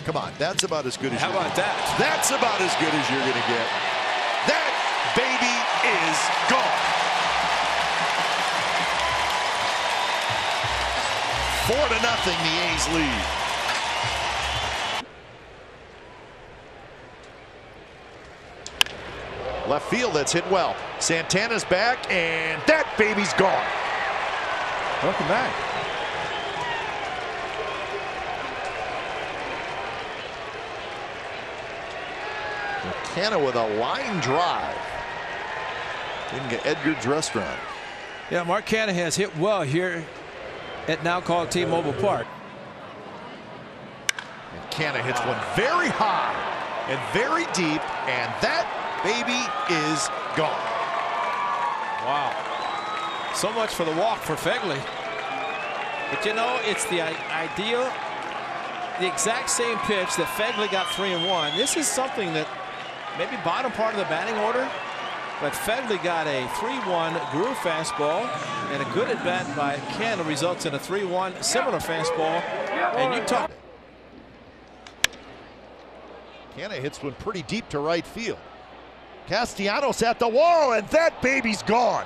Come on, that's about as good as. How about that? That's about as good as you're going to get. That baby is gone. 4-0, the A's lead. Left field, that's hit well. Santana's back, and that baby's gone. Welcome back. Canha with a line drive into Edgar's restaurant. Yeah, Mark Canha has hit well here at now called T-Mobile Park. And Canha hits one very high and very deep, and that baby is gone. Wow. So much for the walk for Fegley. But you know, it's the ideal, the exact same pitch that Fegley got 3-1. This is something that maybe bottom part of the batting order, but Fegley got a 3-1 groove fastball, and a good at bat by Canha results in a 3-1 similar fastball. And you talk. Canha hits one pretty deep to right field. Castellanos at the wall, and that baby's gone.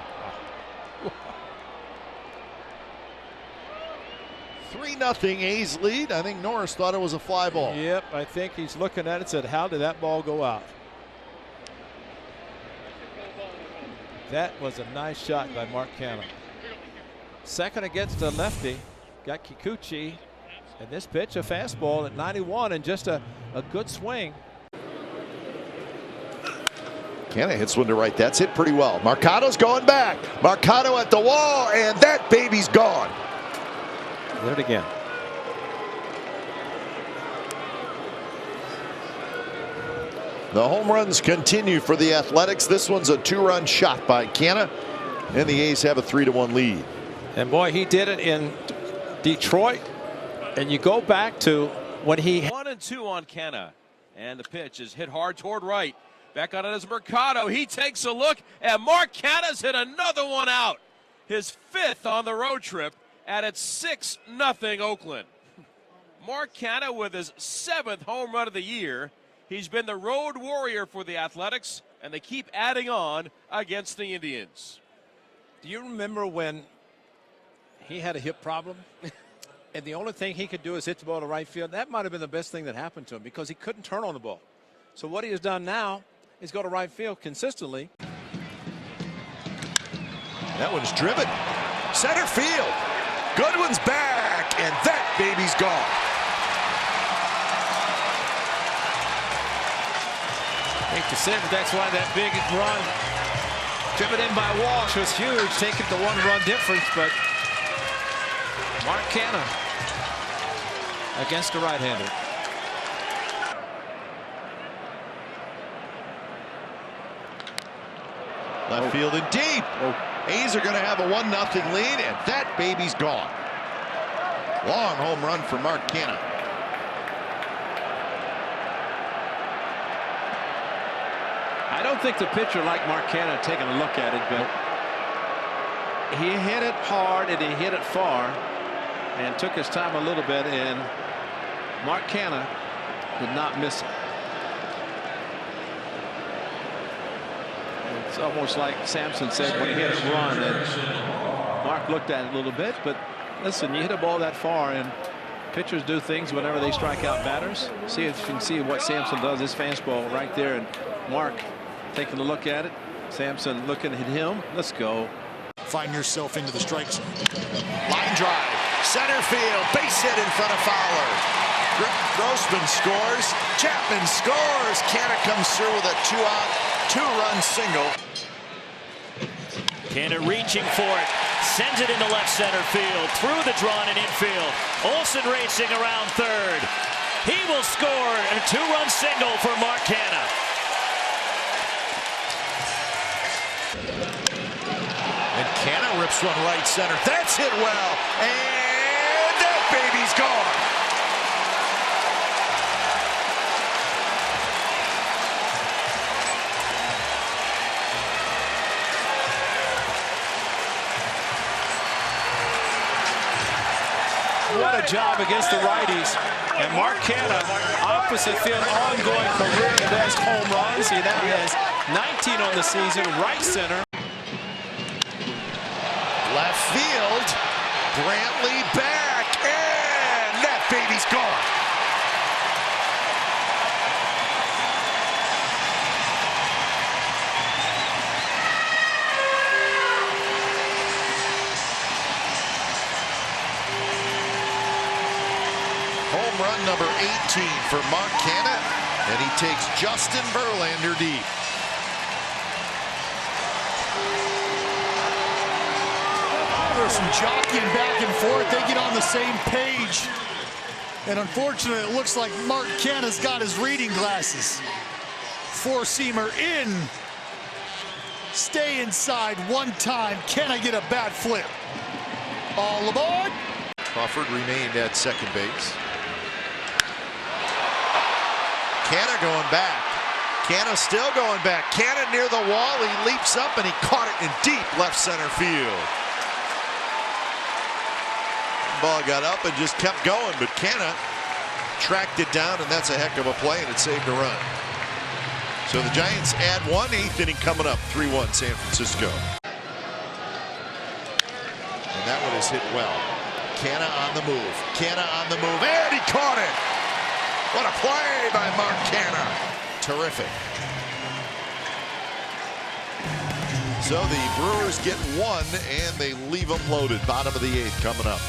3-0 A's lead. I think Norris thought it was a fly ball. Yep, I think he's looking at it and said, how did that ball go out? That was a nice shot by Mark Canha. Second against the lefty. Got Kikuchi. And this pitch, a fastball at 91, and just a good swing. Canha hits one to right. That's hit pretty well. Mercado's going back. Mercado at the wall, and that baby's gone. Did it again. The home runs continue for the Athletics. This one's a 2-run shot by Canha, and the A's have a 3-1 lead. And boy, he did it in Detroit. And you go back to when he 1-2 on Canha, and the pitch is hit hard toward right. Back on it is Mercado. He takes a look, and Mark Canha's hit another one out. His 5th on the road trip, and it's 6-0 Oakland. Mark Canha with his 7th home run of the year. He's been the road warrior for the Athletics, and they keep adding on against the Indians. Do you remember when he had a hip problem? And the only thing he could do is hit the ball to right field. That might have been the best thing that happened to him because he couldn't turn on the ball. So what he has done now is go to right field consistently. That one's driven. Center field. Goodwin's back, and that baby's gone. Hate to say it, but that's why that big run driven in by Walsh was huge, taking the 1-run difference, but Mark Canha against a right-hander. Left field and deep. A's are going to have a 1-0 lead, and that baby's gone. Long home run for Mark Canha. I don't think the pitcher like Mark Canha taking a look at it, but he hit it hard and he hit it far and took his time a little bit, and Mark Canha did not miss it. It's almost like Sampson said when he hit a run, and Mark looked at it a little bit, but listen, you hit a ball that far, and pitchers do things whenever they strike out batters. See if you can see what Sampson does. This fastball right there, and Mark taking a look at it. Sampson looking at him. Let's go. Find yourself into the strikes. Line drive. Center field. Base hit in front of Fowler. Grossman scores. Chapman scores. Canha comes through with a 2-out, 2-run single. Canha reaching for it. Sends it into left center field. Through the drawn and infield. Olsen racing around third. He will score a 2-run single for Mark Canha. And Canha rips one right center. That's hit well. And that baby's gone. What a job against the righties. And Mark Canha opposite field, ongoing career best home runs. He now has 19 on the season, right center. Left field, Brantley back, and that baby's gone. Home run number 18 for Mark Canha, and he takes Justin Verlander deep. There's some jockeying back and forth. They get on the same page. And unfortunately, it looks like Mark Canha's got his reading glasses. Four-seamer in. Stay inside one time. Can I get a bat flip? All aboard. Crawford remained at second base. Canha going back. Canha still going back. Canha near the wall. He leaps up and he caught it in deep left center field. Ball got up and just kept going, but Canha tracked it down, and that's a heck of a play, and it saved a run. So the Giants add one. 8th inning coming up, 3-1 San Francisco. And that one is hit well. Canha on the move. Canha on the move, and he caught it. What a play by Mark Canha. Terrific. So the Brewers get one, and they leave them loaded. Bottom of the 8th coming up.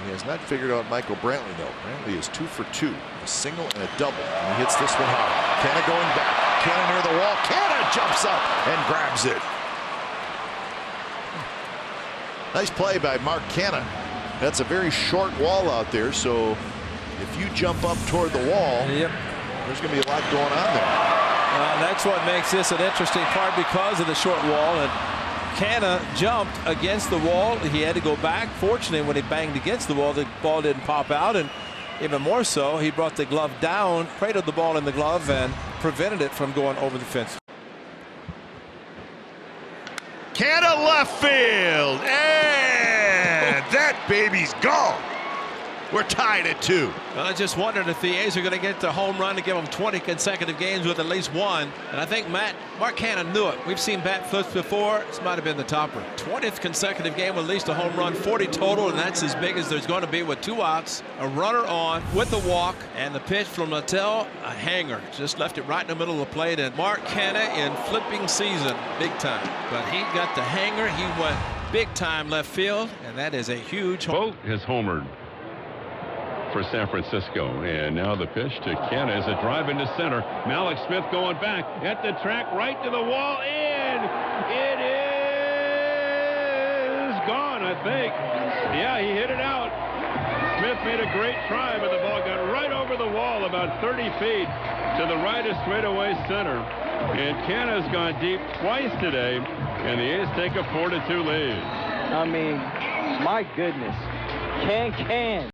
He has not figured out Michael Brantley, though. Brantley is 2 for 2, a single and a double. And he hits this one hard. Canha going back. Canha near the wall. Canha jumps up and grabs it. Nice play by Mark Canha. That's a very short wall out there, so if you jump up toward the wall, there's going to be a lot going on there. That's what makes this an interesting part because of the short wall. And Canha jumped against the wall. He had to go back. Fortunately, when he banged against the ball didn't pop out. And even more so, he brought the glove down, cradled the ball in the glove, and prevented it from going over the fence. Canha left field, and that baby's gone. We're tied at 2. Well, I just wondered if the A's are going to get the home run to give them 20 consecutive games with at least one. And I think Mark Canha knew it. We've seen bat flips before. This might have been the topper. 20th consecutive game with at least a home run, 40 total, and that's as big as there's going to be with 2 outs, a runner on with the walk, and the pitch from Littell, a hanger. Just left it right in the middle of the plate. And Mark Canha in flipping season, big time. But he got the hanger. He went big time left field, and that is a huge home. Vogt has homered for San Francisco, and now the pitch to Canha is a drive into center. Malik Smith going back at the track, right to the wall, and it is gone, I think. Yeah, he hit it out. Smith made a great try, but the ball got right over the wall about 30 feet to the right of straightaway center. And Canha's gone deep twice today, and the A's take a 4-2 lead. I mean, my goodness. Can.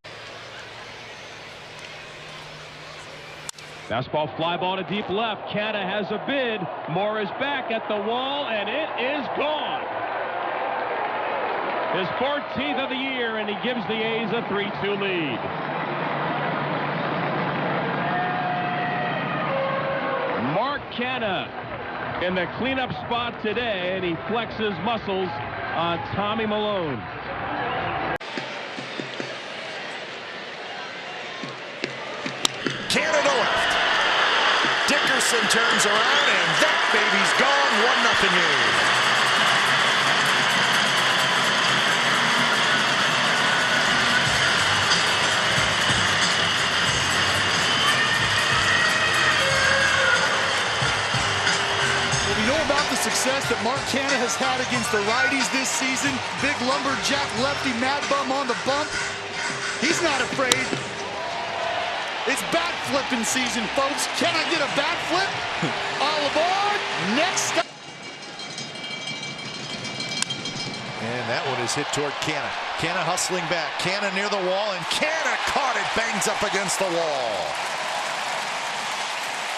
Fastball fly ball to deep left. Canha has a bid. Moore is back at the wall, and it is gone. His 14th of the year, and he gives the A's a 3-2 lead. Mark Canha in the cleanup spot today, and he flexes muscles on Tommy Malone. Canha to left. Dickerson turns around, and that baby's gone. 1-0 A's. Well, we know about the success that Mark Canha has had against the righties this season. Big lumberjack lefty mad bum on the bump. He's not afraid. It's bat flipping season, folks. Can I get a bat flip? All aboard. Next up. And that one is hit toward Canha. Canha hustling back. Canha near the wall, and Canha caught it. Bangs up against the wall.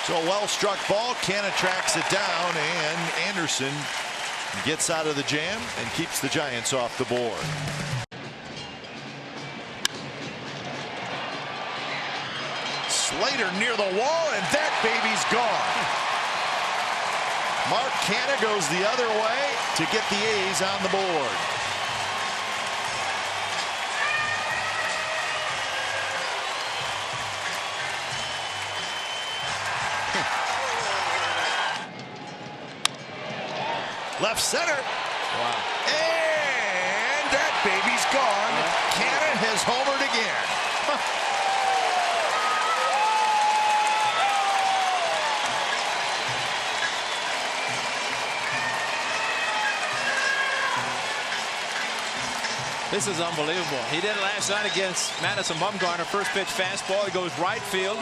So a well-struck ball. Canha tracks it down, and Anderson gets out of the jam and keeps the Giants off the board. later near the wall, and that baby's gone. Mark Canha goes the other way to get the A's on the board. Left center. Wow. And that baby's gone. Canha has homered again. This is unbelievable. He did it last night against Madison Bumgarner. First pitch fastball. He goes right field.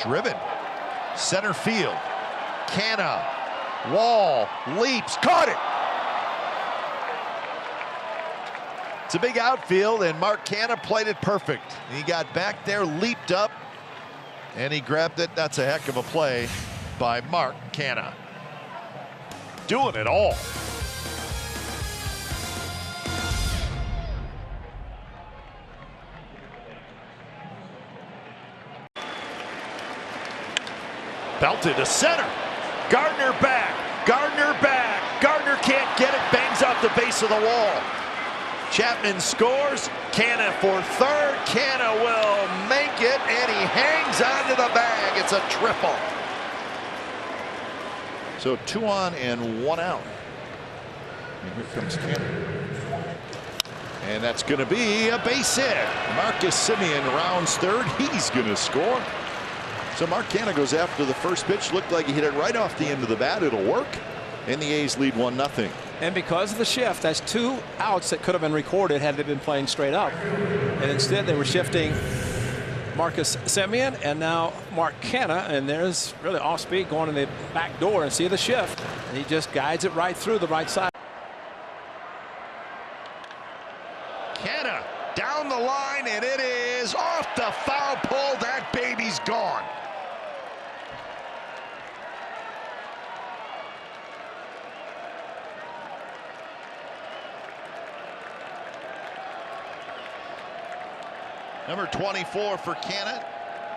Driven. Center field. Canha. Wall. Leaps. Caught it. It's a big outfield, and Mark Canha played it perfect. He got back there, leaped up, and he grabbed it. That's a heck of a play by Mark Canha. Doing it all. Belted to center. Gardner back. Gardner back. Gardner can't get it. Bangs out the base of the wall. Chapman scores. Canha for third. Canha will make it, and he hangs onto the bag. It's a triple. So 2 on and 1 out. And here comes Canha. And that's going to be a base hit. Marcus Semien rounds third. He's going to score. So Mark Canha goes after the first pitch. Looked like he hit it right off the end of the bat. It'll work. And the A's lead 1-0. And because of the shift, that's 2 outs that could have been recorded had they been playing straight up. And instead they were shifting Marcus Semien and now Mark Canha, and there's really off speed going in the back door, and see the shift. And he just guides it right through the right side. Canha down the line, and it is off the foul pole. That baby's gone. Number 24 for Canha,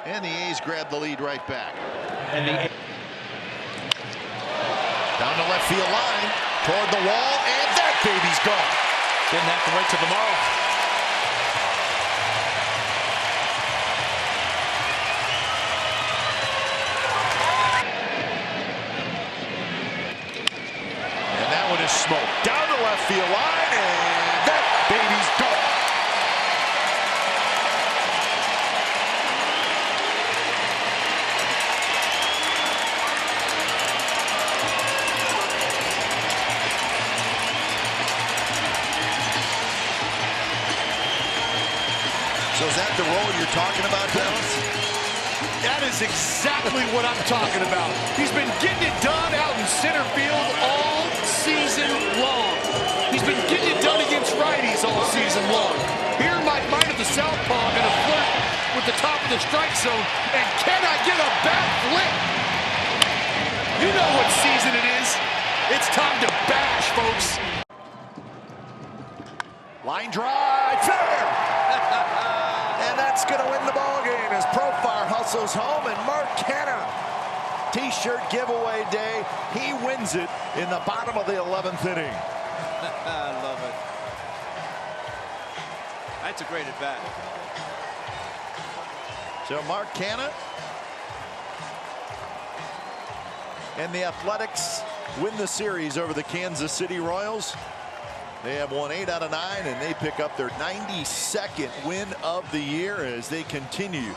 and the A's grab the lead right back. And the down the left field line, toward the wall, and that baby's gone. didn't have to wait till tomorrow. And that one is smoked down the left field line, and that baby's gone. So is that the role you're talking about, Dallas? That is exactly what I'm talking about. He's been getting it done out in center field all season long. He's been getting it done against righties all season long. Here might at the southpaw gonna flirt with the top of the strike zone, and cannot get a bat flip. You know what season it is. It's time to bash, folks. Line drive, fair! And that's going to win the ball game as Profar hustles home, and Mark Canha, T-shirt giveaway day. He wins it in the bottom of the 11th inning. I love it. That's a great at bat. So Mark Canha and the Athletics win the series over the Kansas City Royals. They have won 8 out of 9, and they pick up their 92nd win of the year as they continue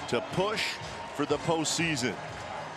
to push for the postseason.